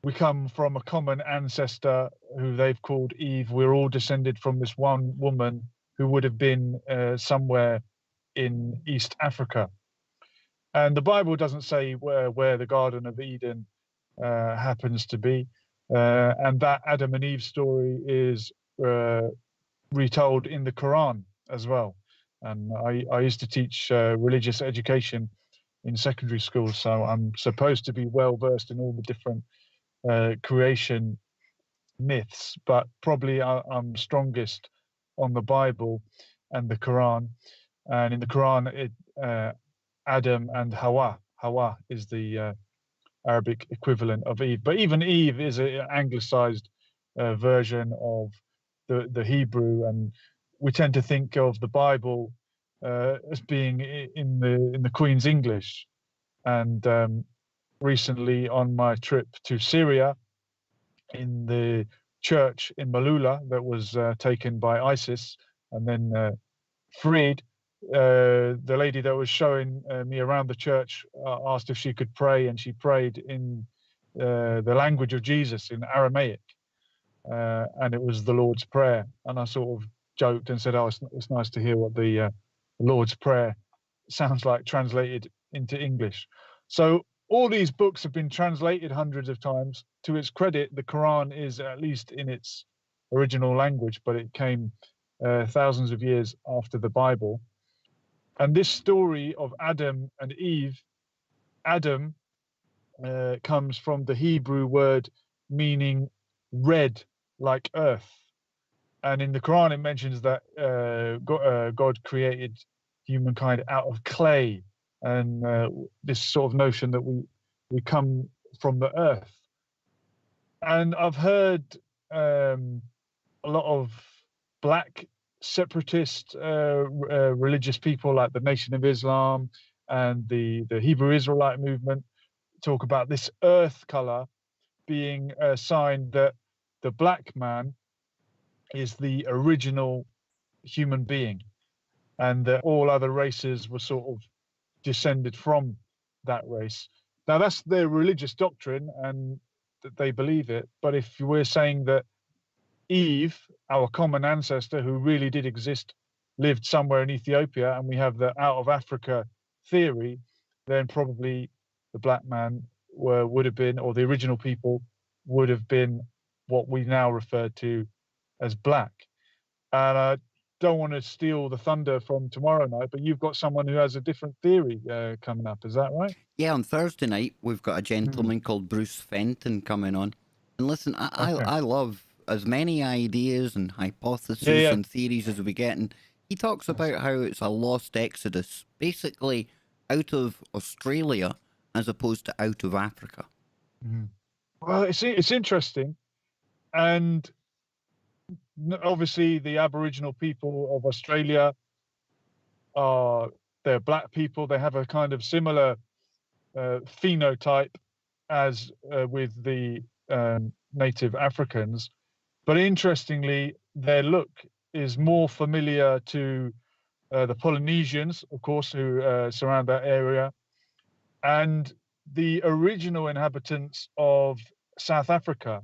we come from a common ancestor who they've called Eve. We're all descended from this one woman who would have been somewhere in East Africa. And the Bible doesn't say where the Garden of Eden happens to be. And that Adam and Eve story is retold in the Quran as well. And I used to teach religious education in secondary school, so I'm supposed to be well versed in all the different creation myths, but probably I'm strongest on the Bible and the Quran. And in the Quran, Adam and Hawa is the Arabic equivalent of Eve. But even Eve is an anglicized version of the Hebrew, and we tend to think of the Bible as being in the Queen's English. And recently, on my trip to Syria, in the church in Malula that was taken by ISIS and then freed, the lady that was showing me around the church asked if she could pray, and she prayed in the language of Jesus, in Aramaic, and it was the Lord's Prayer. And I sort of joked and said, "Oh, it's nice to hear what the Lord's Prayer sounds like translated into English." So all these books have been translated hundreds of times. To its credit, the Quran is at least in its original language, but it came thousands of years after the Bible. And this story of Adam and Eve, Adam comes from the Hebrew word meaning red, like earth. And in the Quran, it mentions that God created humankind out of clay, and this sort of notion that we come from the earth. And I've heard a lot of black separatist religious people like the Nation of Islam and the Hebrew Israelite movement talk about this earth color being a sign that the black man is the original human being, and that all other races were sort of descended from that race. Now, that's their religious doctrine, and that they believe it. But if we're saying that Eve, our common ancestor who really did exist, lived somewhere in Ethiopia, and we have the out of Africa theory, then probably the black man would have been, or the original people would have been, what we now refer to as black. And I don't want to steal the thunder from tomorrow night, but you've got someone who has a different theory coming up. Is that right? Yeah, on Thursday night, we've got a gentleman called Bruce Fenton coming on. And listen, I love as many ideas and hypotheses and theories as we get. And he talks about how it's a lost exodus, basically out of Australia as opposed to out of Africa. Well, it's interesting. And obviously the Aboriginal people of Australia they're black people. They have a kind of similar phenotype as with the native Africans. But interestingly, their look is more familiar to the Polynesians, of course, who surround that area, and the original inhabitants of South Africa,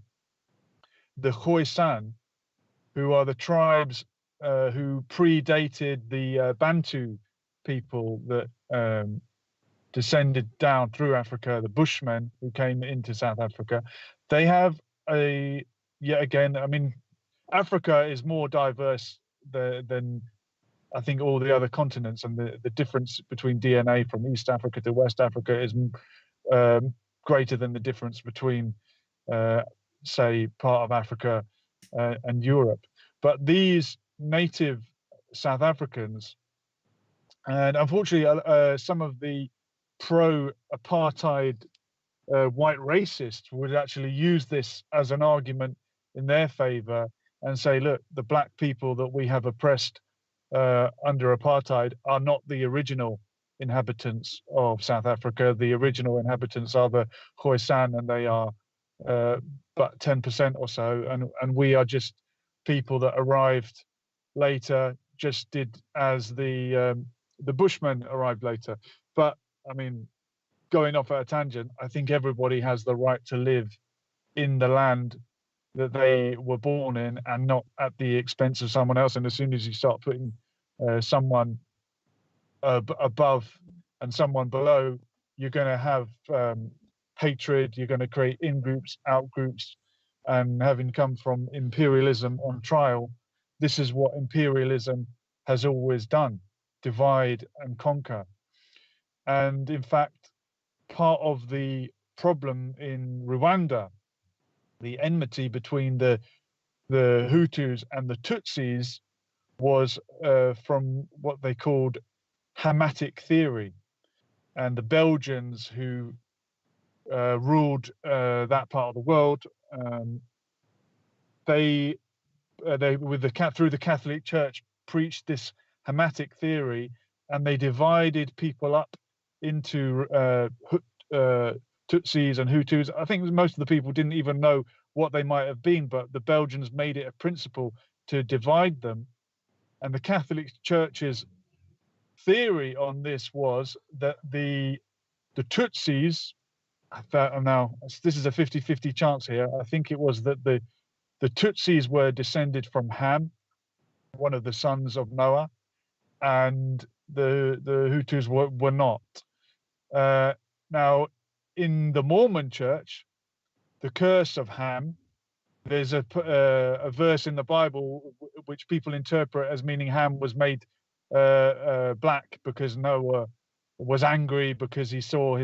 the Khoisan, who are the tribes who predated the Bantu people that descended down through Africa, the Bushmen who came into South Africa. They have yet again, I mean, Africa is more diverse than I think all the other continents, and the difference between DNA from East Africa to West Africa is greater than the difference between, say, part of Africa and Europe. But these native South Africans, and unfortunately, some of the pro-apartheid white racists would actually use this as an argument in their favor and say, look, the black people that we have oppressed under apartheid are not the original inhabitants of South Africa. The original inhabitants are the Khoisan, and they are but 10% or so, and we are just people that arrived later, just did as the Bushmen arrived later. But I mean, going off at a tangent, I think everybody has the right to live in the land that they were born in, and not at the expense of someone else. And as soon as you start putting someone above and someone below, you're going to have hatred. You're going to create in-groups, out-groups. And having come from imperialism on trial, this is what imperialism has always done: divide and conquer. And in fact, part of the problem in Rwanda, the enmity between the Hutus and the Tutsis, was from what they called Hamitic theory. And the Belgians who ruled that part of the world, they through the Catholic Church preached this Hamitic theory, and they divided people up into Tutsis and Hutus. I think most of the people didn't even know what they might have been, but the Belgians made it a principle to divide them. And the Catholic Church's theory on this was that the Tutsis, now this is a 50-50 chance here, I think it was that the Tutsis were descended from Ham, one of the sons of Noah, and the Hutus were not. Now, in the Mormon Church, the curse of Ham, there's a verse in the Bible which people interpret as meaning Ham was made black because Noah was angry because he saw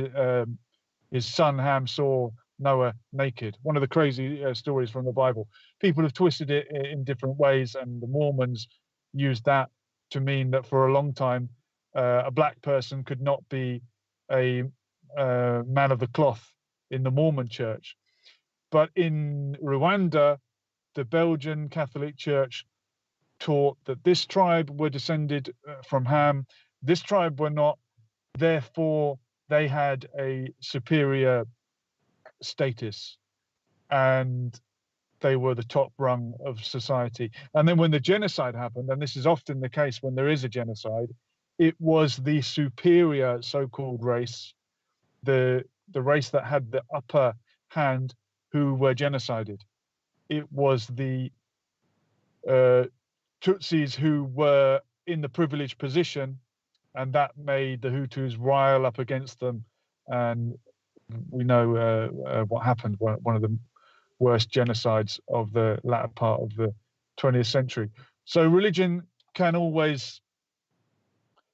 his son Ham saw Noah naked. One of the crazy stories from the Bible. People have twisted it in different ways, and the Mormons used that to mean that for a long time a black person could not be a man of the cloth in the Mormon Church. But in Rwanda, the Belgian Catholic Church taught that this tribe were descended from Ham. This tribe were not. Therefore, they had a superior status, and they were the top rung of society. And then when the genocide happened, and this is often the case when there is a genocide, it was the superior so-called race, the race that had the upper hand, who were genocided. It was the Tutsis who were in the privileged position, and that made the Hutus rile up against them. And we know what happened, one of the worst genocides of the latter part of the 20th century. So religion can always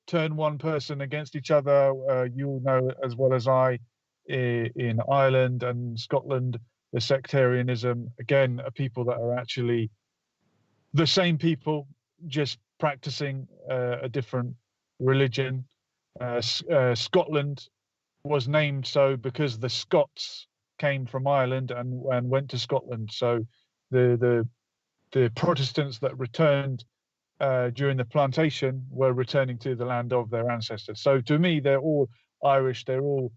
turn one person against each other. You'll know as well as I, in Ireland and Scotland, the sectarianism, again, are people that are actually the same people, just practicing a different religion. Scotland was named so because the Scots came from Ireland and went to Scotland. So the Protestants that returned during the plantation were returning to the land of their ancestors. So to me, they're all Irish. They're all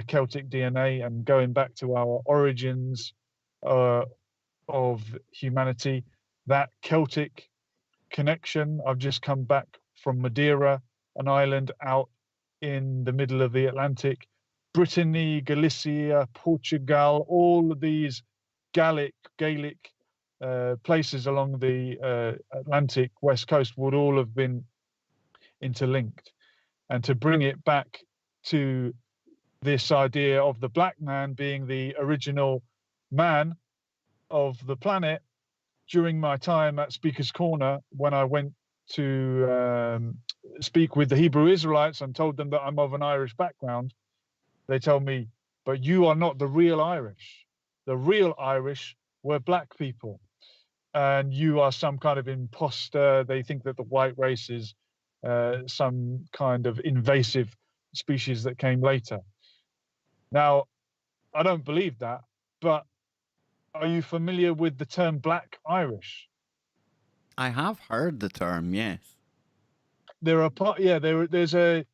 Celtic DNA, and going back to our origins of humanity, that Celtic connection. I've just come back from Madeira, an island out in the middle of the Atlantic. Brittany, Galicia, Portugal, all of these Gaelic places along the Atlantic west coast would all have been interlinked. And to bring it back to this idea of the black man being the original man of the planet, during my time at Speaker's Corner, when I went to speak with the Hebrew Israelites and told them that I'm of an Irish background, they told me, but you are not the real Irish. The real Irish were black people, and you are some kind of imposter. They think that the white race is some kind of invasive species that came later. Now, I don't believe that, but are you familiar with the term Black Irish? I have heard the term, yes. There's a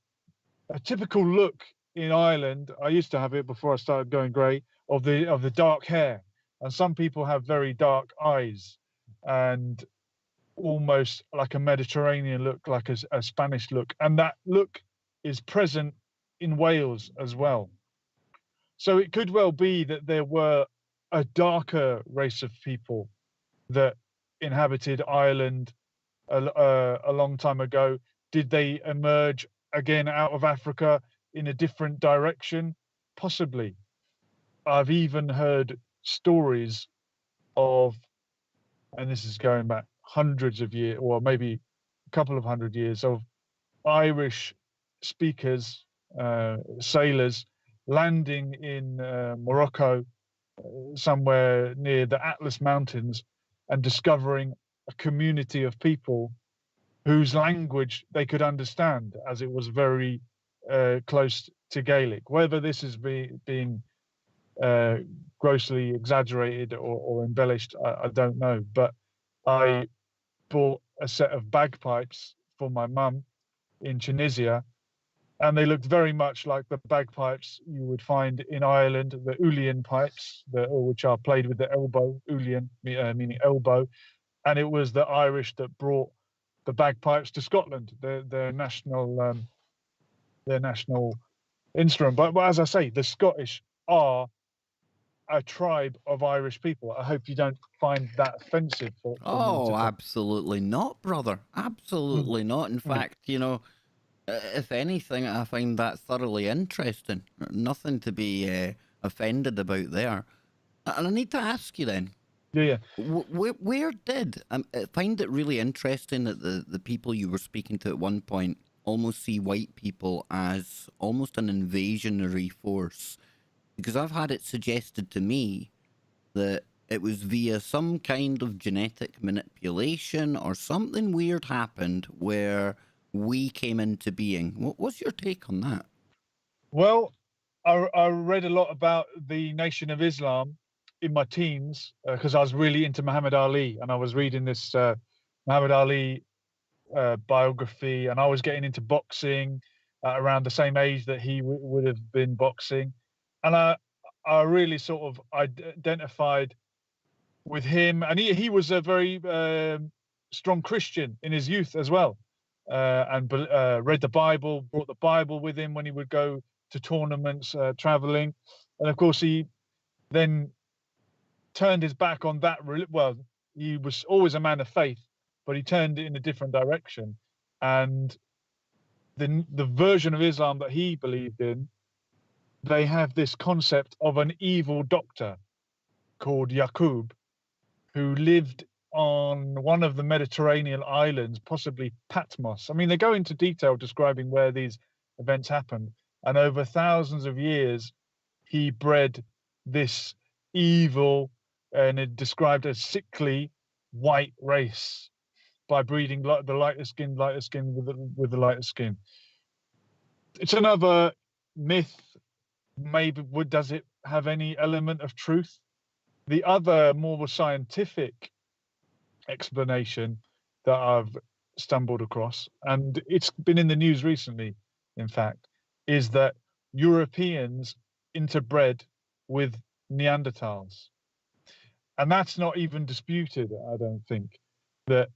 typical look in Ireland. I used to have it before I started going grey, of the dark hair, and some people have very dark eyes, and almost like a Mediterranean look, like a Spanish look, and that look is present in Wales as well. So it could well be that there were a darker race of people that inhabited Ireland a long time ago? Did they emerge again out of Africa in a different direction? Possibly. I've even heard stories of, and this is going back hundreds of years, or maybe a couple of 100 years, of Irish speakers, sailors, landing in Morocco, somewhere near the Atlas Mountains, and discovering a community of people whose language they could understand, as it was very close to Gaelic. Whether this is being grossly exaggerated or embellished, I don't know. But I bought a set of bagpipes for my mum in Tunisia, and they looked very much like the bagpipes you would find in Ireland, the Uilleann pipes, which are played with the elbow, Uilleann meaning elbow, and it was the Irish that brought the bagpipes to Scotland, their national instrument. But as I say, the Scottish are a tribe of Irish people. I hope you don't find that offensive for me to absolutely not, brother. Absolutely not. In fact, you know, if anything, I find that thoroughly interesting. Nothing to be offended about there. And I need to ask you then. Yeah. Where did I find it really interesting that the people you were speaking to at one point almost see white people as almost an invasionary force? Because I've had it suggested to me that it was via some kind of genetic manipulation or something weird happened where we came into being. What's your take on that? Well, I read a lot about the Nation of Islam in my teens because I was really into Muhammad Ali, and I was reading this Muhammad Ali biography, and I was getting into boxing around the same age that he would have been boxing, and I really sort of identified with him, and he was a very strong Christian in his youth as well, and read the Bible, brought the Bible with him when he would go to tournaments, traveling, and of course he then turned his back on that. Well, he was always a man of faith, but he turned it in a different direction, and the version of Islam that he believed in, they have this concept of an evil doctor called Yaqub, who lived on one of the Mediterranean islands, possibly Patmos. I mean, they go into detail describing where these events happened. And over thousands of years, he bred this evil, and it described as sickly white race by breeding the lighter skin with the lighter skin. It's another myth. Maybe does it have any element of truth? The other more scientific explanation that I've stumbled across, and it's been in the news recently, in fact, is that Europeans interbred with Neanderthals. And that's not even disputed, I don't think, that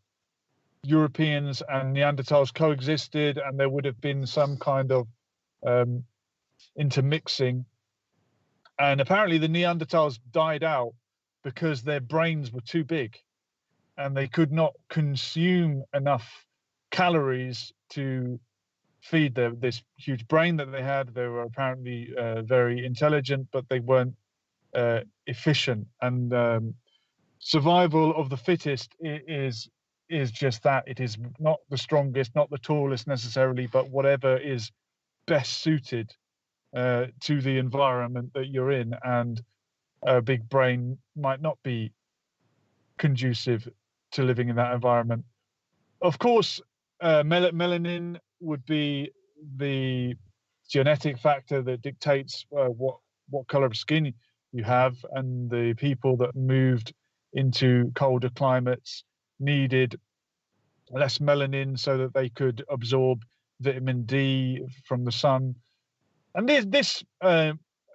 Europeans and Neanderthals coexisted, and there would have been some kind of intermixing. And apparently the Neanderthals died out because their brains were too big and they could not consume enough calories to feed this huge brain that they had. They were apparently very intelligent, but they weren't efficient. And survival of the fittest is just that. It is not the strongest, not the tallest necessarily, but whatever is best suited to the environment that you're in. And a big brain might not be conducive to living in that environment. Of course, melanin would be the genetic factor that dictates what color of skin you have, and the people that moved into colder climates needed less melanin so that they could absorb vitamin D from the sun. And this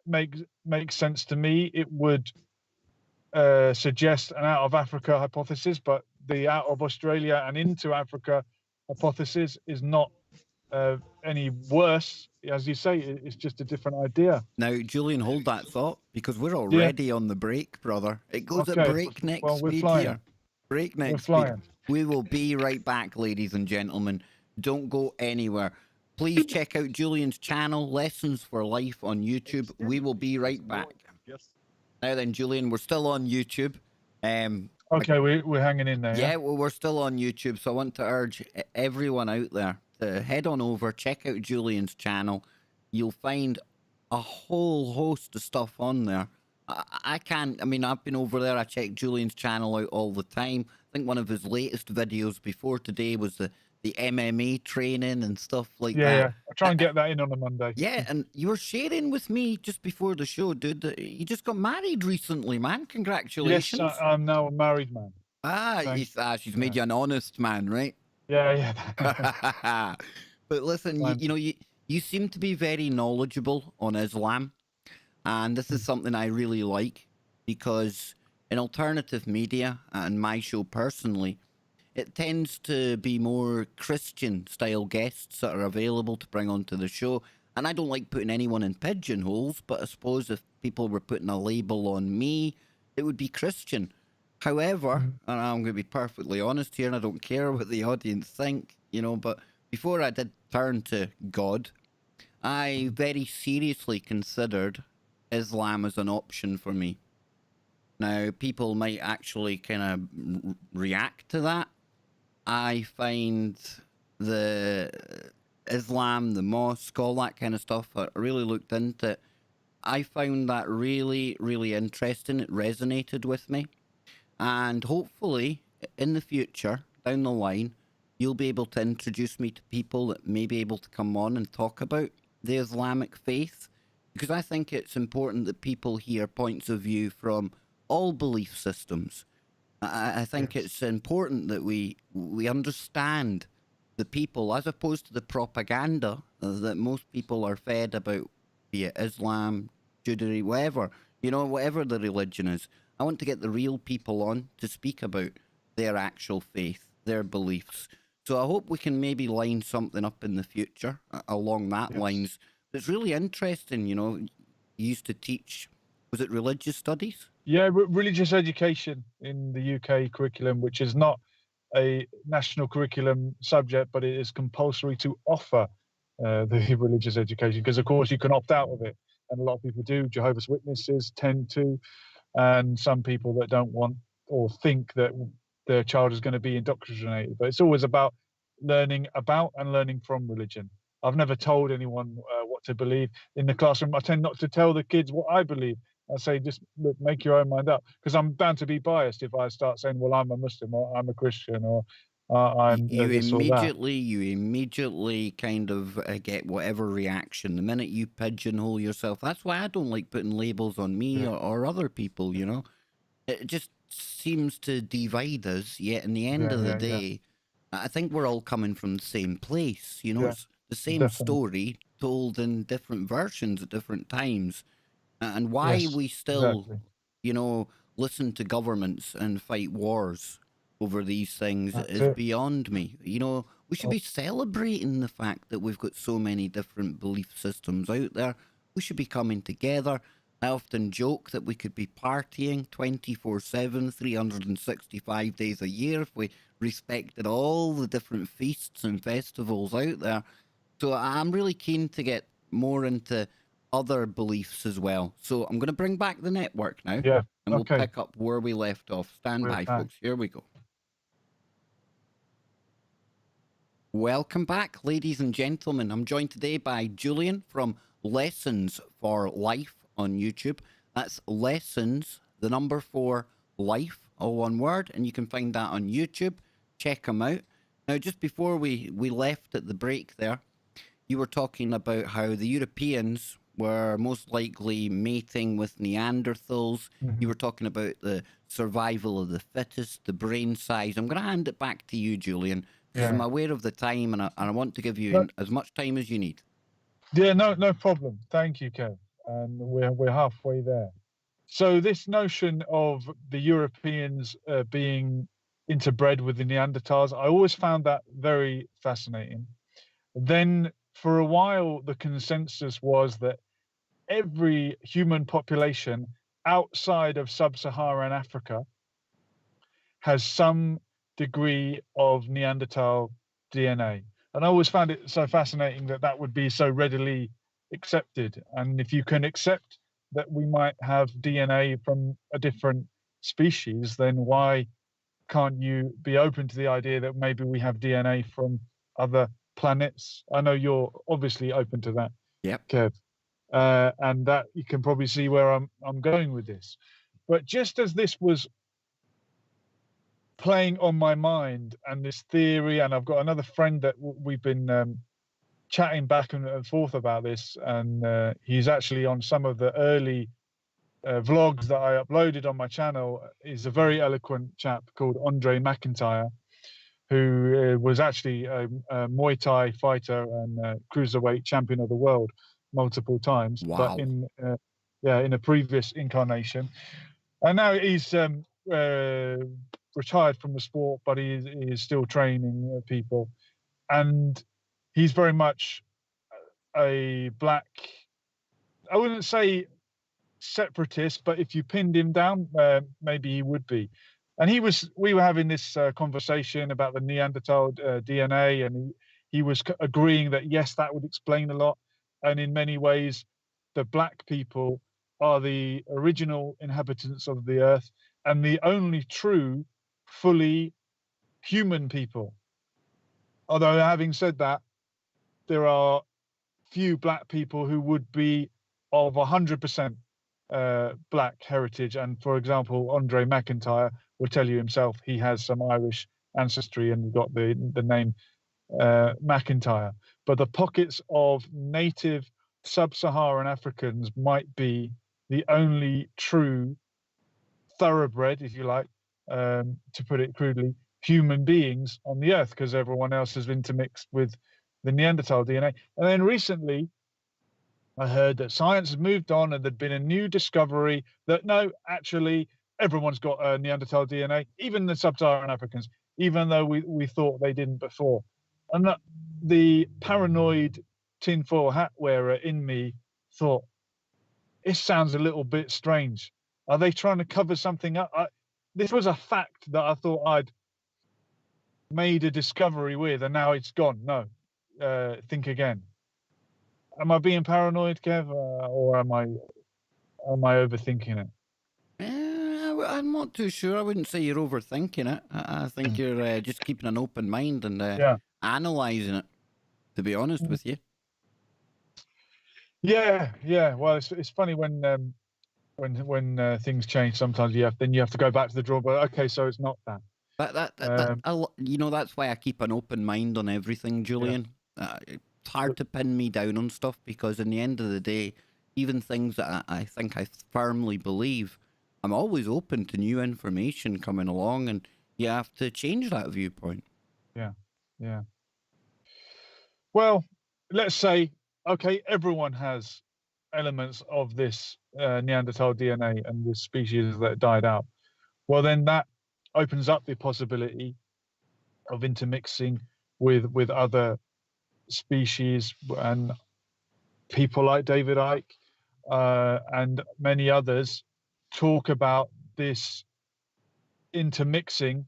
makes sense to me. It would suggest an out of Africa hypothesis, but the out of Australia and into Africa hypothesis is not any worse. As you say, it's just a different idea. Now, Julian, hold that thought, because we're Yeah. already on the break, brother. It goes at Okay. breakneck Well, we're speed flying. here. Breakneck We're speed. flying. We will be right back, ladies and gentlemen. Don't go anywhere. Please check out Julian's channel, Lessons for Life on YouTube. We will be right back. Now then, Julian, we're still on YouTube. Okay, we're hanging in there. Yeah, well, we're still on YouTube, so I want to urge everyone out there to head on over, check out Julian's channel. You'll find a whole host of stuff on there. I've been over there, I check Julian's channel out all the time. I think one of his latest videos before today was the MMA training and stuff like that. Yeah. I'll try and get that in on a Monday. Yeah, and you were sharing with me just before the show, dude, that you just got married recently, man. Congratulations. Yes, I'm now a married man. She's made you an honest man, right? Yeah. But listen, you seem to be very knowledgeable on Islam, and this is something I really like, because in alternative media and my show personally, it tends to be more Christian-style guests that are available to bring onto the show. And I don't like putting anyone in pigeonholes, but I suppose if people were putting a label on me, it would be Christian. However, and I'm going to be perfectly honest here, and I don't care what the audience think, but before I did turn to God, I very seriously considered Islam as an option for me. Now, people might actually kind of react to that. I find the Islam, the mosque, all that kind of stuff, I really looked into it. I found that really, really interesting. It resonated with me. And hopefully, in the future, down the line, you'll be able to introduce me to people that may be able to come on and talk about the Islamic faith. Because I think it's important that people hear points of view from all belief systems. I think it's important that we understand the people, as opposed to the propaganda that most people are fed about, be it Islam, Judaism, whatever the religion is. I want to get the real people on to speak about their actual faith, their beliefs. So I hope we can maybe line something up in the future along that lines. It's really interesting, you used to teach, was it religious studies? Yeah, religious education in the UK curriculum, which is not a national curriculum subject, but it is compulsory to offer the religious education, because of course you can opt out of it, and a lot of people do. Jehovah's Witnesses tend to, and some people that don't want or think that their child is going to be indoctrinated. But it's always about learning about and learning from religion. I've never told anyone what to believe in the classroom. I tend not to tell the kids what I believe. I say, just look, make your own mind up, because I'm bound to be biased if I start saying, well, I'm a Muslim, or I'm a Christian, or I'm this or that. You immediately kind of get whatever reaction the minute you pigeonhole yourself. That's why I don't like putting labels on me or other people. It just seems to divide us. Yet in the end of the day, I think we're all coming from the same place. It's the same story told in different versions at different times. And why we still, listen to governments and fight wars over these things is beyond me. We should be celebrating the fact that we've got so many different belief systems out there. We should be coming together. I often joke that we could be partying 24/7, 365 days a year if we respected all the different feasts and festivals out there. So I'm really keen to get more into other beliefs as well. So I'm going to bring back the network now. Yeah. And we'll pick up where we left off. Stand by, folks. Here we go. Welcome back, ladies and gentlemen. I'm joined today by Julian from Lessons for Life on YouTube. That's Lessons, the number 4, Life, all one word. And you can find that on YouTube. Check them out. Now, just before we left at the break there, you were talking about how the Europeans were most likely mating with Neanderthals. You were talking about the survival of the fittest, the brain size. I'm going to hand it back to you, Julian, because I'm aware of the time, and I want to give you as much time as you need. Yeah, no problem. Thank you, Kev. And we're halfway there. So this notion of the Europeans being interbred with the Neanderthals, I always found that very fascinating. Then for a while, the consensus was that every human population outside of sub-Saharan Africa has some degree of Neanderthal DNA. And I always found it so fascinating that that would be so readily accepted. And if you can accept that we might have DNA from a different species, then why can't you be open to the idea that maybe we have DNA from other planets? I know you're obviously open to that, Yep. Kev, and that you can probably see where I'm going with this. But just as this was playing on my mind and this theory, and I've got another friend that we've been chatting back and forth about this, and he's actually on some of the early vlogs that I uploaded on my channel. He's a very eloquent chap called Andre McIntyre, who was actually a Muay Thai fighter and cruiserweight champion of the world multiple times. Wow. But in a previous incarnation, and now he's retired from the sport, but he is still training people, and he's very much a black, I wouldn't say separatist, but if you pinned him down, maybe he would be. And we were having this conversation about the Neanderthal DNA, and he was agreeing that yes, that would explain a lot, and in many ways the black people are the original inhabitants of the earth and the only true fully human people. Although having said that, there are few black people who would be of 100% black heritage. And for example, Andre McIntyre will tell you himself he has some Irish ancestry and got the name McIntyre. But the pockets of native sub-Saharan Africans might be the only true thoroughbred, if you like, to put it crudely, human beings on the earth, because everyone else has intermixed with the Neanderthal DNA. And then recently, I heard that science has moved on and there'd been a new discovery that no, actually, everyone's got Neanderthal DNA, even the sub-Saharan Africans, even though we thought they didn't before. And the paranoid tinfoil hat wearer in me thought, it sounds a little bit strange. Are they trying to cover something up? This was a fact that I thought I'd made a discovery with, and now it's gone. No, think again. Am I being paranoid, Kev, or am I overthinking it? I'm not too sure. I wouldn't say you're overthinking it. I think you're just keeping an open mind and analysing it, to be honest with you. Yeah. Well, it's funny when things change. Sometimes you have to go back to the drawing board. Okay, so it's not that. That's why I keep an open mind on everything, Julian. Yeah. It's hard to pin me down on stuff because, in the end of the day, even things that I think I firmly believe, I'm always open to new information coming along, and you have to change that viewpoint. Yeah. Well, let's say, okay, everyone has elements of this Neanderthal DNA and this species that died out. Well, then that opens up the possibility of intermixing with other species, and people like David Icke and many others talk about this intermixing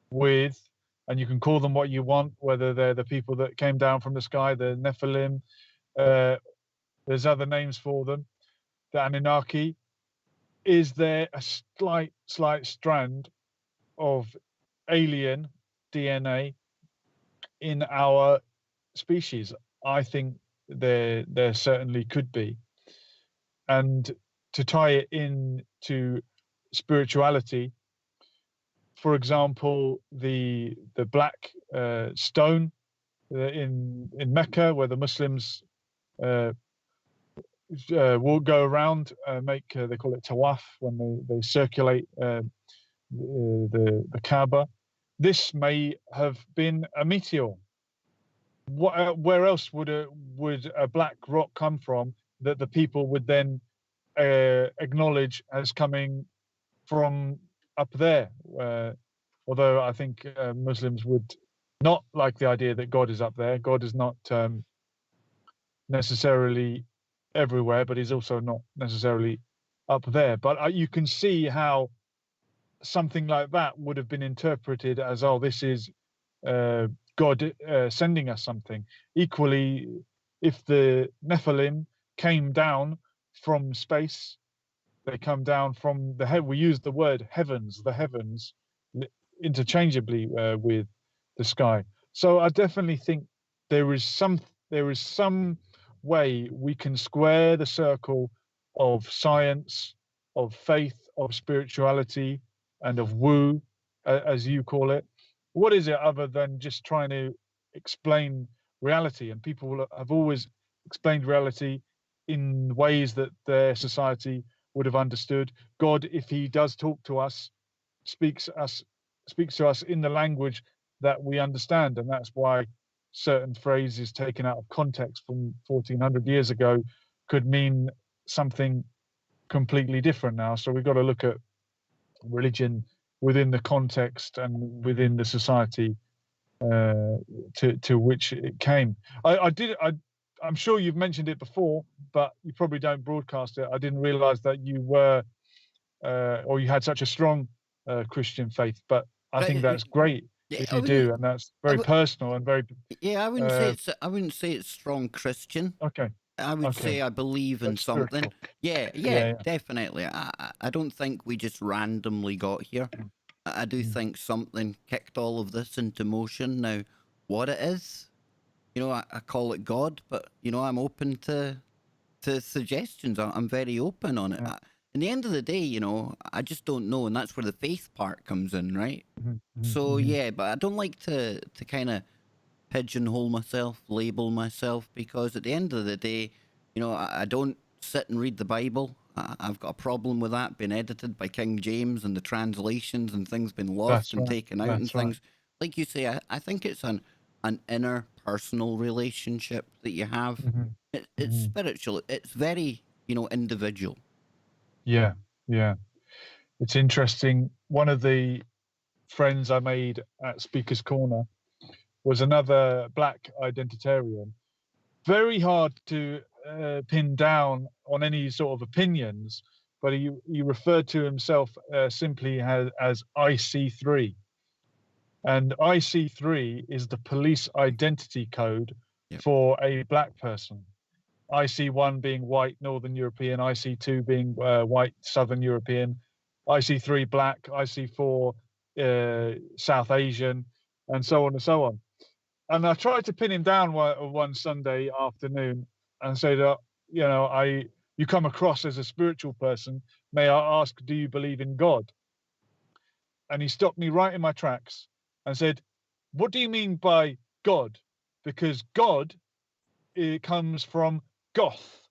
with, and you can call them what you want, whether they're the people that came down from the sky, the Nephilim, there's other names for them, the Anunnaki. Is there a slight strand of alien DNA in our species? I think there certainly could be. And to tie it into spirituality, for example, the black stone in Mecca, where the Muslims will go around, they call it tawaf, when they circulate the Kaaba. This may have been a meteor. Where else would a black rock come from that the people would then acknowledge as coming from up there? Although I think Muslims would Not like the idea that God is up there. God is not necessarily everywhere, but he's also not necessarily up there. But you can see how something like that would have been interpreted as, oh, this is God sending us something. Equally, if the Nephilim came down from space, they come down from the heaven. We use the word heavens, the heavens, interchangeably with the sky. So I definitely think there is some way we can square the circle of science, of faith, of spirituality, and of woo, as you call it. What is it other than just trying to explain reality? And people have always explained reality in ways that their society would have understood. God, if he does talk to us, speaks to us in the language that we understand, and that's why certain phrases taken out of context from 1400 years ago could mean something completely different now. So we've got to look at religion within the context and within the society to which it came. I'm sure you've mentioned it before, but you probably don't broadcast it. I didn't realize that you were or you had such a strong Christian faith, but I think that's great if you do, and that's very personal and very. Yeah, I wouldn't say it's strong Christian. Okay. I would say I believe in something. Yeah, definitely. I don't think we just randomly got here. I do think something kicked all of this into motion. Now, what it is, I call it God, but I'm open to suggestions. I'm very open on it. In the end of the day, I just don't know, and that's where the faith part comes in, right? So yeah, but I don't like to kind of pigeonhole myself, label myself, because at the end of the day, I don't sit and read the Bible. I've got a problem with that being edited by King James and the translations and things being lost and taken out and things. Like you say, I think it's an inner personal relationship that you have. It's spiritual. It's very, individual. Yeah. It's interesting. One of the friends I made at Speaker's Corner was another black identitarian. Very hard to pin down on any sort of opinions, but he referred to himself simply as IC3. And IC3 is the police identity code for a black person. IC1 being white Northern European, IC2 being white Southern European, IC3 black, IC4 South Asian, and so on and so on. And I tried to pin him down one Sunday afternoon and say that, you come across as a spiritual person. May I ask, do you believe in God? And he stopped me right in my tracks and said, what do you mean by God? Because God, it comes from Goth,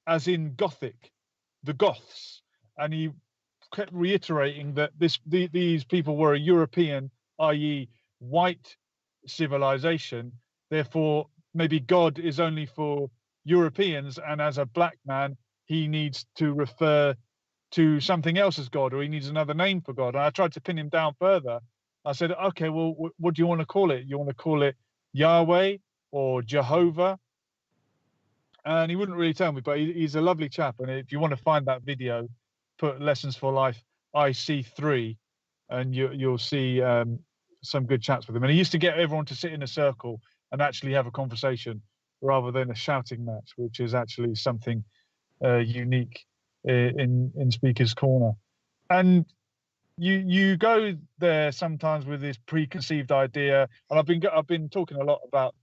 as in Gothic, the Goths. And he kept reiterating that these people were a European, i.e. white civilization. Therefore, maybe God is only for Europeans, and as a black man, he needs to refer to something else as God, or he needs another name for God. And I tried to pin him down further. I said, okay, well, what do you want to call it? You want to call it Yahweh or Jehovah? And he wouldn't really tell me, but he's a lovely chap. And if you want to find that video, put Lessons for Life IC3, and you'll see some good chats with him. And he used to get everyone to sit in a circle and actually have a conversation rather than a shouting match, which is actually something unique in Speaker's Corner. And you go there sometimes with this preconceived idea, and I've been talking a lot about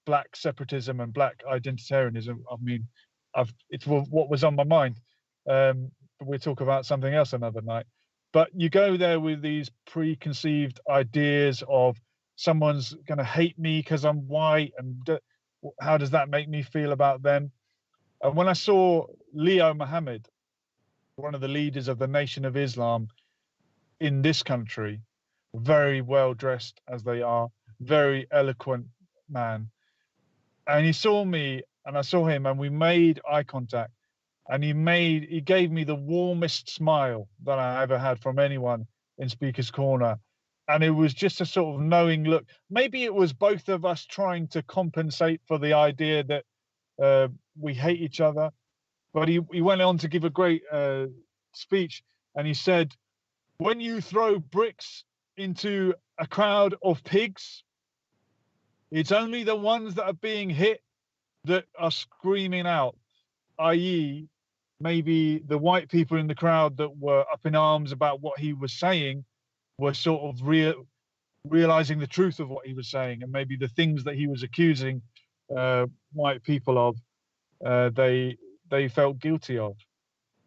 black separatism and black identitarianism. I mean, it's what was on my mind. We'll talk about something else another night. But you go there with these preconceived ideas of someone's going to hate me because I'm white, and how does that make me feel about them? And when I saw Leo Mohammed, one of the leaders of the Nation of Islam in this country, very well dressed as they are, very eloquent man, and he saw me and I saw him, and we made eye contact, and he gave me the warmest smile that I ever had from anyone in Speaker's Corner. And it was just a sort of knowing look. Maybe it was both of us trying to compensate for the idea that we hate each other. But he went on to give a great speech, and he said, when you throw bricks into a crowd of pigs, it's only the ones that are being hit that are screaming out, i.e., maybe the white people in the crowd that were up in arms about what he was saying were sort of realizing the truth of what he was saying, and maybe the things that he was accusing white people of, they felt guilty of.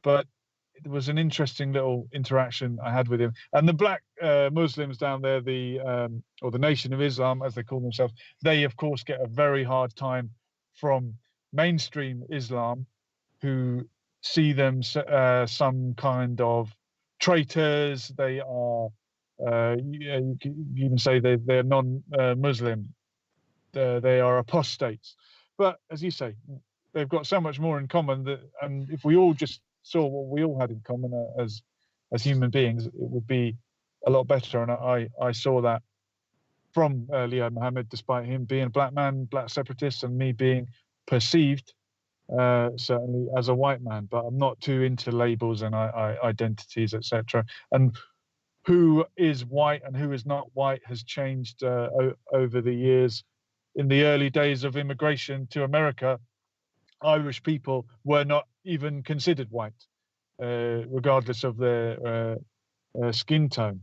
But it was an interesting little interaction I had with him. And the black Muslims down there, or the Nation of Islam, as they call themselves, they of course get a very hard time from mainstream Islam, who see them some kind of traitors. They are, you can even say they're non-Muslim. They are apostates. But as you say, they've got so much more in common and if we all just saw what we all had in common as human beings, it would be a lot better. And I saw that from Leo Mohammed, despite him being a black man, black separatist, and me being perceived certainly as a white man. But I'm not too into labels and identities, etc. And who is white and who is not white has changed over the years. In the early days of immigration to America, Irish people were not even considered white, regardless of their skin tone.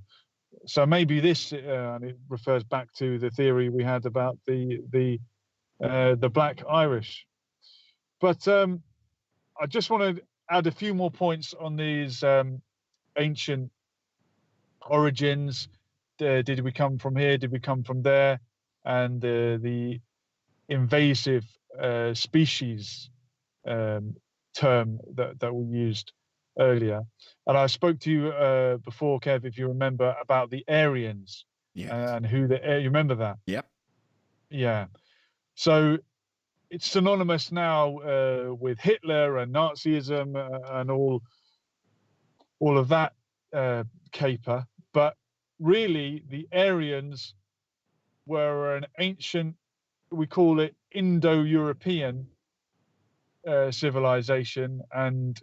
So maybe this, and it refers back to the theory we had about the Black Irish. But I just want to add a few more points on these ancient origins. Did we come from here? Did we come from there? And the invasive species term that we used earlier. And I spoke to you before, Kev, if you remember, about the Aryans. Yes. And who you remember that? Yep. Yeah. So it's synonymous now with Hitler and Nazism and all of that caper. But really, the Aryans were an ancient, we call it Indo-European civilization, and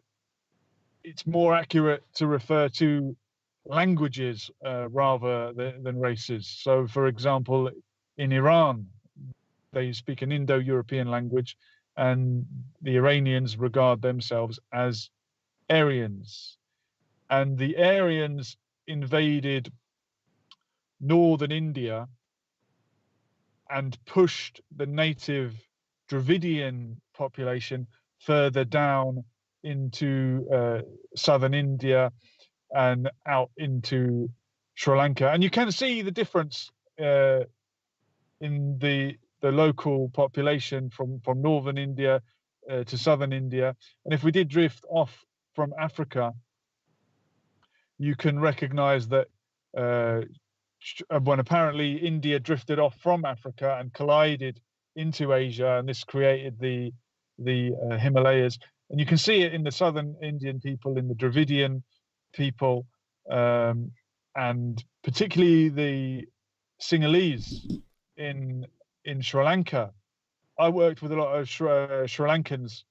it's more accurate to refer to languages rather than races. So, for example, in Iran, they speak an Indo-European language, and the Iranians regard themselves as Aryans. And the Aryans invaded northern India and pushed the native Dravidian population further down into southern India and out into Sri Lanka. And you can see the difference in the local population from northern India to southern India. And if we did drift off from Africa, you can recognize that when apparently India drifted off from Africa and collided into Asia, and this created the Himalayas. And you can see it in the southern Indian people, in the Dravidian people, and particularly the Sinhalese in Sri Lanka. I worked with a lot of Sri Lankans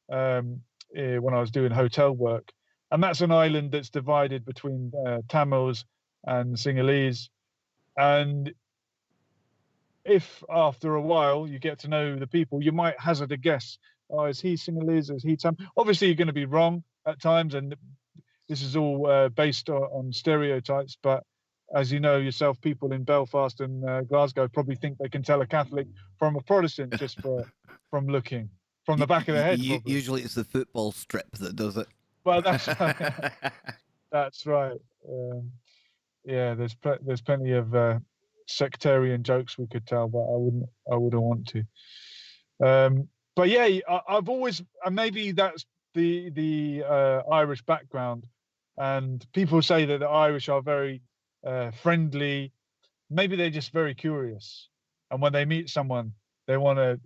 when I was doing hotel work, and that's an island that's divided between Tamils and Sinhalese. And if after a while you get to know the people, you might hazard a guess. Oh, is he Sinhalese? Is he Tamil? Obviously, you're going to be wrong at times, and this is all based on stereotypes. But as you know yourself, people in Belfast and Glasgow probably think they can tell a Catholic from a Protestant just from looking from the back of their head. Usually, it's the football strip that does it. Well, that's that's right. Yeah, there's plenty of sectarian jokes we could tell, but I wouldn't want to. But yeah, I've always, and maybe that's the Irish background, and people say that the Irish are very friendly. Maybe they're just very curious, and when they meet someone, they want to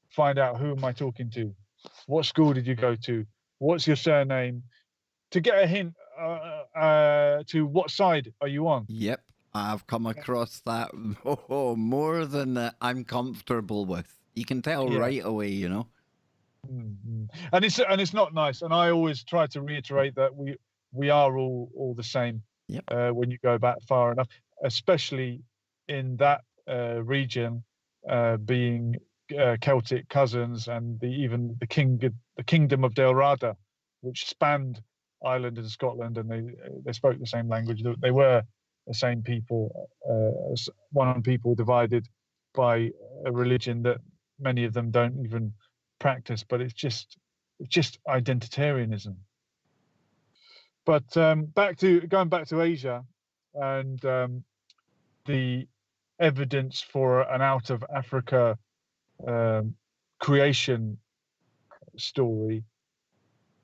find out, who am I talking to? What school did you go to? What's your surname? To get a hint to what side are you on? Yep. I've come across that more than I'm comfortable with. You can tell Yeah. right away, you know. Mm-hmm. And it's not nice. And I always try to reiterate that we are all the same. Yep. When you go back far enough, especially in that region, being Celtic cousins, and even the kingdom of Delrada, which spanned Ireland and Scotland, and they spoke the same language. They were the same people, one people divided by a religion that many of them don't even practice, but it's just identitarianism. But going back to Asia, and the evidence for an out of Africa creation story.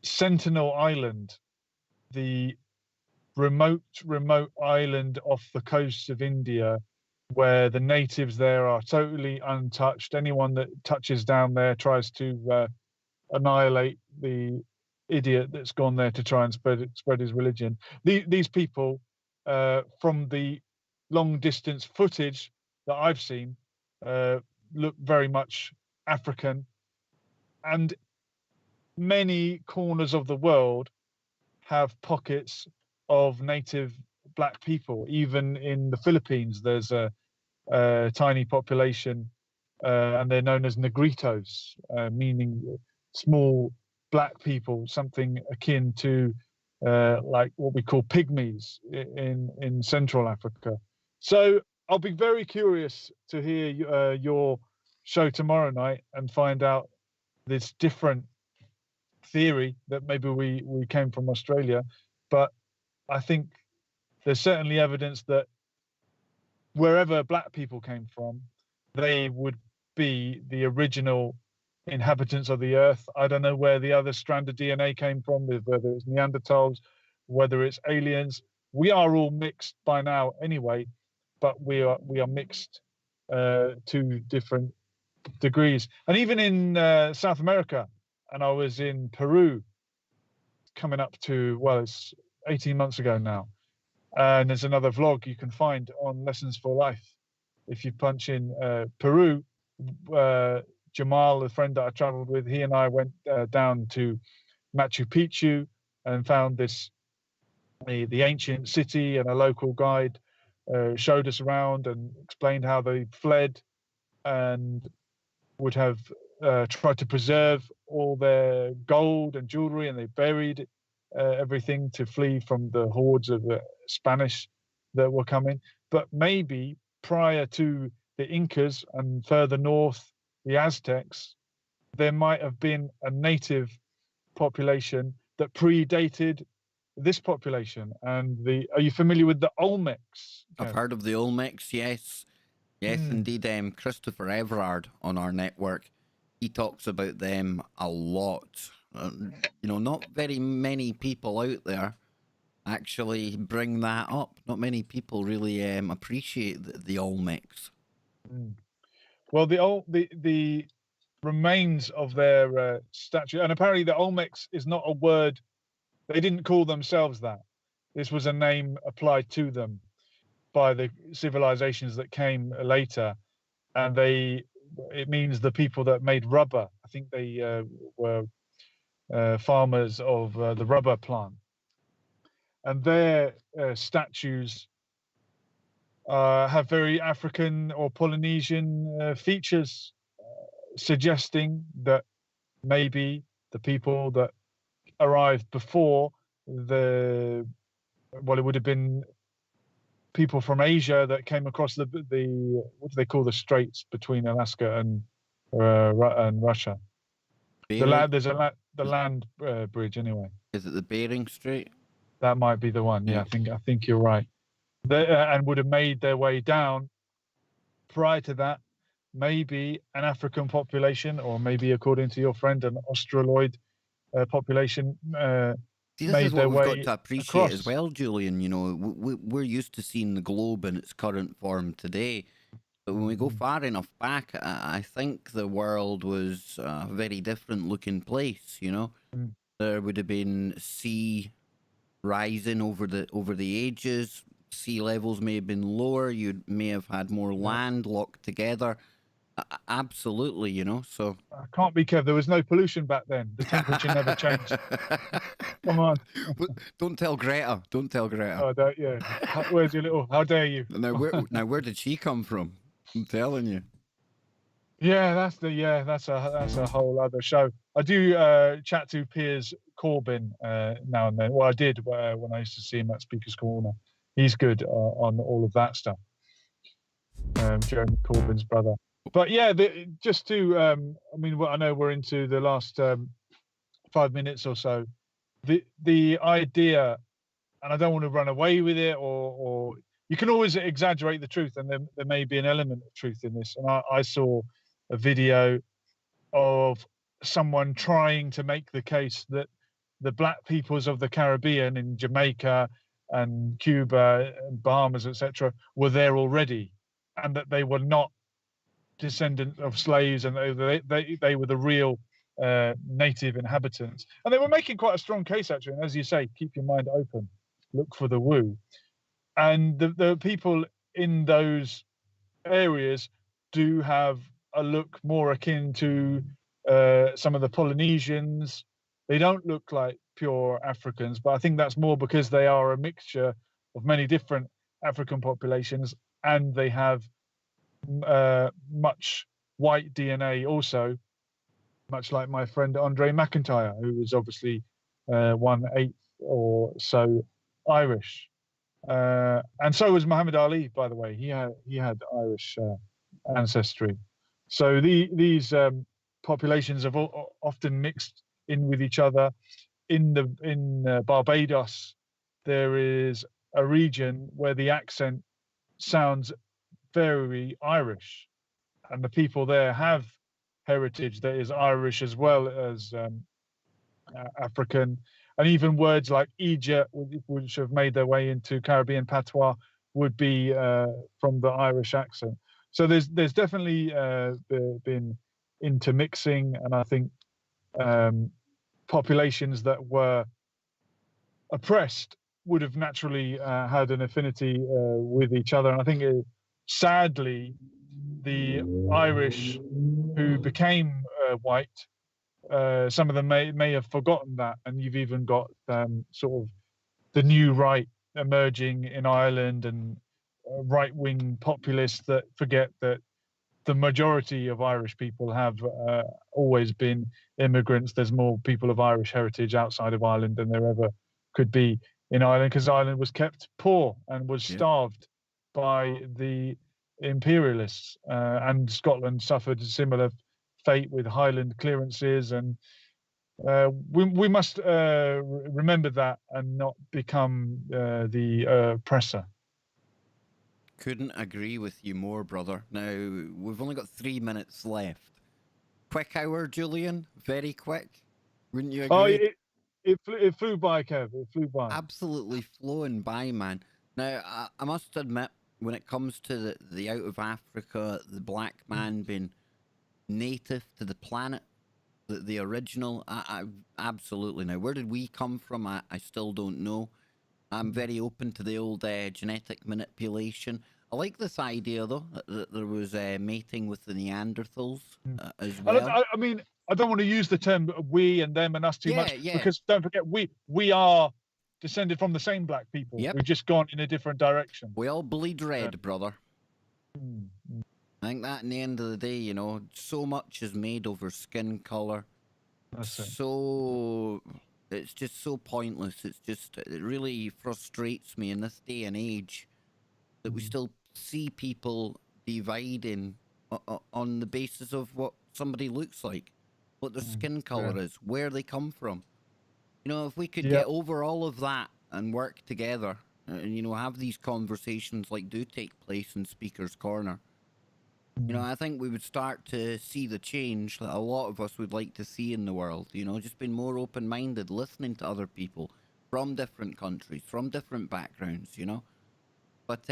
Sentinel Island, the remote island off the coast of India, where the natives there are totally untouched. Anyone that touches down there tries to annihilate the idiot that's gone there to try and spread his religion. These people, from the long distance footage that I've seen, look very much African, and many corners of the world have pockets of native black people. Even in the Philippines, there's a tiny population, and they're known as negritos, meaning small black people, something akin to like what we call pygmies in Central Africa. So I'll be very curious to hear your show tomorrow night and find out this different theory that maybe we came from Australia, but I think there's certainly evidence that wherever black people came from, they would be the original inhabitants of the earth. I don't know where the other strand of DNA came from, whether it's Neanderthals, whether it's aliens. We are all mixed by now anyway, but we are mixed to different degrees. And even in South America, and I was in Peru coming up to, well, it's 18 months ago now. And there's another vlog you can find on Lessons for Life. If you punch in Peru, Jamal, the friend that I traveled with, he and I went down to Machu Picchu and found the ancient city, and a local guide showed us around and explained how they fled and would have tried to preserve all their gold and jewelry, and they buried everything to flee from the hordes of Spanish that were coming. But maybe prior to the Incas and further north, the Aztecs, there might have been a native population that predated this population. And are you familiar with the Olmecs? I've heard of the Olmecs, yes. Yes, indeed. Christopher Everard on our network, he talks about them a lot. Not very many people out there actually bring that up. Not many people really appreciate the Olmecs. Well, the remains of their statue, and apparently the Olmecs is not a word. They didn't call themselves that. This was a name applied to them by the civilizations that came later, and it means the people that made rubber. I think they were farmers of the rubber plant, and their statues have very African or Polynesian features, suggesting that maybe the people that arrived before it would have been people from Asia that came across the what do they call the straits between Alaska and Russia? There's the land bridge anyway. Is it the Bering Strait? That might be the one. Yeah, I think you're right. And would have made their way down. Prior to that, maybe an African population, or maybe, according to your friend, an Australoid population. See, this is what we've got to appreciate across as well, Julian. We're used to seeing the globe in its current form today. But when we go far enough back, I think the world was a very different looking place, There would have been sea rising over the ages, sea levels may have been lower. You may have had more land locked together. Absolutely, you know. So I can't be Kev. There was no pollution back then. The temperature never changed. Come on. Don't tell Greta. Don't tell Greta. Oh, yeah. Where's your little? How dare you? Where did she come from? I'm telling you. Yeah, that's a whole other show. I do chat to Piers Corbyn now and then. Well, I did when I used to see him at Speaker's Corner. He's good on all of that stuff. Jeremy Corbyn's brother. But yeah, just to I mean, I know we're into the last 5 minutes or so. The idea, and I don't want to run away with it, or you can always exaggerate the truth, and there may be an element of truth in this. And I saw a video of someone trying to make the case that the black peoples of the Caribbean in Jamaica and Cuba and Bahamas, etc., were there already, and that they were not descendants of slaves, and they were the real native inhabitants. And they were making quite a strong case, actually. And as you say, keep your mind open, look for the woo. And the people in those areas do have a look more akin to some of the Polynesians. They don't look like pure Africans, but I think that's more because they are a mixture of many different African populations, and they have much white DNA also, much like my friend Andre McIntyre, who is obviously 1/8 or so Irish. And so was Muhammad Ali, by the way. He had Irish ancestry. So these populations have often mixed in with each other. In Barbados, there is a region where the accent sounds very Irish, and the people there have heritage that is Irish as well as African, and even words like Egypt, which have made their way into Caribbean patois, would be from the Irish accent. So there's definitely been intermixing, and I think populations that were oppressed would have naturally had an affinity with each other. And I think, sadly, the Irish who became white, some of them may have forgotten that, and you've even got sort of the new right emerging in Ireland, and right-wing populists that forget that the majority of Irish people have always been immigrants. There's more people of Irish heritage outside of Ireland than there ever could be in Ireland, because Ireland was kept poor and was starved by the imperialists, and Scotland suffered a similar fate with Highland clearances. And we must remember that and not become the oppressor. Couldn't agree with you more, brother. Now, we've only got 3 minutes left. Quick hour, Julian? Very quick? Wouldn't you agree? Oh, it flew by, Kev. It flew by. Absolutely flowing by, man. Now, I must admit, when it comes to the out of Africa, the black man being native to the planet, the original, I absolutely. Now, where did we come from? I still don't know. I'm very open to the old genetic manipulation. I like this idea, though, that there was mating with the Neanderthals as well. I mean, I don't want to use the term we and them and us too much, because don't forget, we are descended from the same black people. We've just gone in a different direction. We all bleed red, brother. I think that in the end of the day, you know, so much is made over skin color. So it's just so pointless. It really frustrates me in this day and age that we still see people dividing on the basis of what somebody looks like, what their skin color is, where they come from. You know, if we could get over all of that and work together and, you know, have these conversations like do take place in Speaker's Corner, you know, I think we would start to see the change that a lot of us would like to see in the world. You know, just being more open-minded, listening to other people from different countries, from different backgrounds, you know. But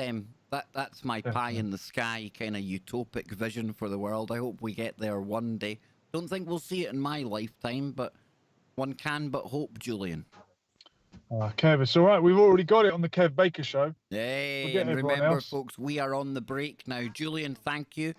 that's my pie in the sky kind of utopic vision for the world. I hope we get there one day. Don't think we'll see it in my lifetime, but one can but hope, Julian. Kev, it's all right. We've already got it on the Kev Baker Show. Hey, Forget and everyone remember, else. folks, we are on the break now. Julian, thank you.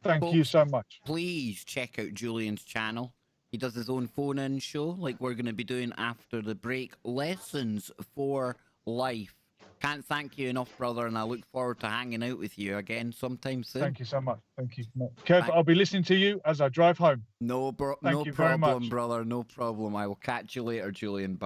Thank you so much. Please check out Julian's channel. He does his own phone-in show, like we're going to be doing after the break. Lessons for life. Can't thank you enough, brother, and I look forward to hanging out with you again sometime soon. Thank you so much. Thank you. Kev, I'll be listening to you as I drive home. No Thank you very problem, much. brother. No problem. I will catch you later, Julian. Bye.